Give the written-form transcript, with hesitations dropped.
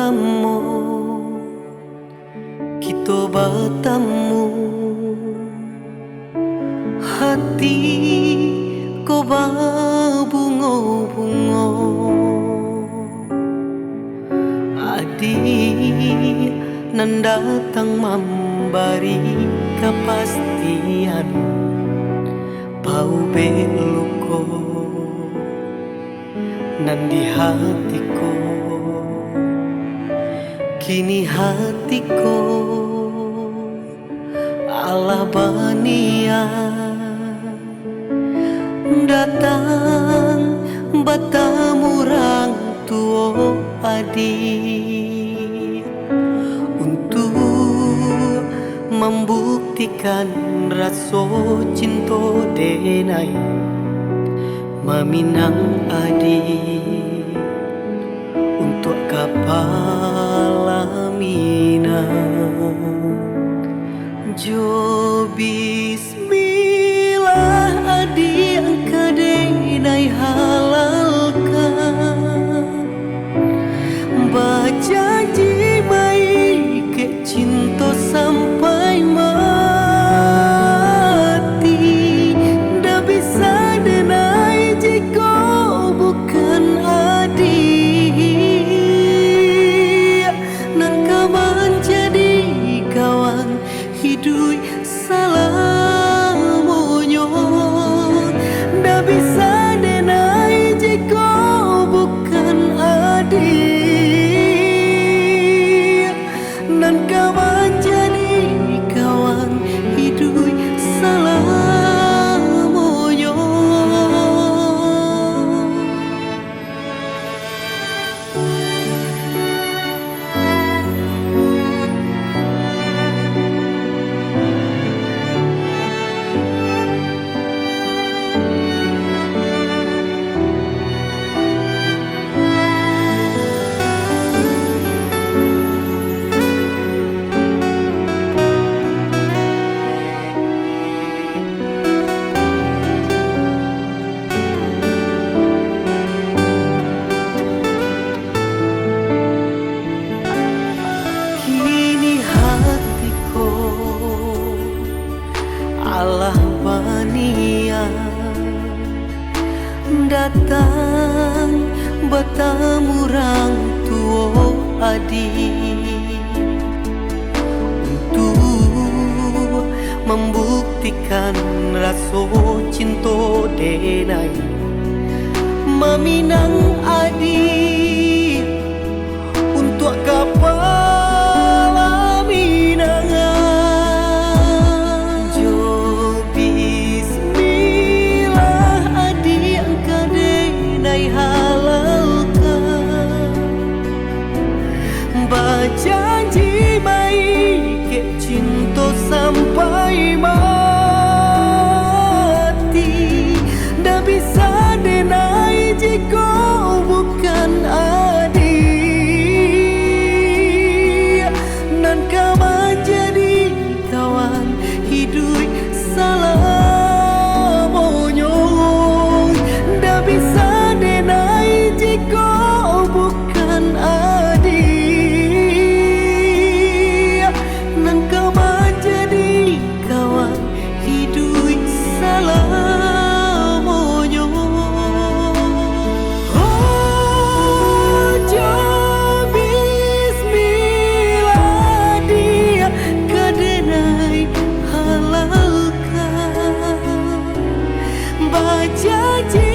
lamo kita bertemu, hati ko berbunga-bunga. Adi nan datang memberi kepastian, bau beluko nan di hatiku. Kini hatiku ala bania datang bertemu orang tua adik untuk membuktikan rasa cinta denai meminang adik untuk kepala minang. Jo bismillah adik angka denai halalkan, berjanji baik ke cinta sampai mati. Dah bisa denai jika bukan adik, nan kawan jadi kawan hidup salamonyo. Dah bisa denai jika bukan adik, nan kawan jadi kawan hidup salamonyo. Allah bania datang bertemu orang tua adik untuk membuktikan rasa cinta denai meminang adik untuk kepala minangan. Berjanji baik ke cinta sampai mati. Dah bisa denai jika bukan adik, nan kawan jadi kawan hidup salamonyo. Dah bisa denai jika bukan adik, nan kawan jadi kawan hidup salamonyo. Oh, jo bismillah dia kadenai halalkan, berjanji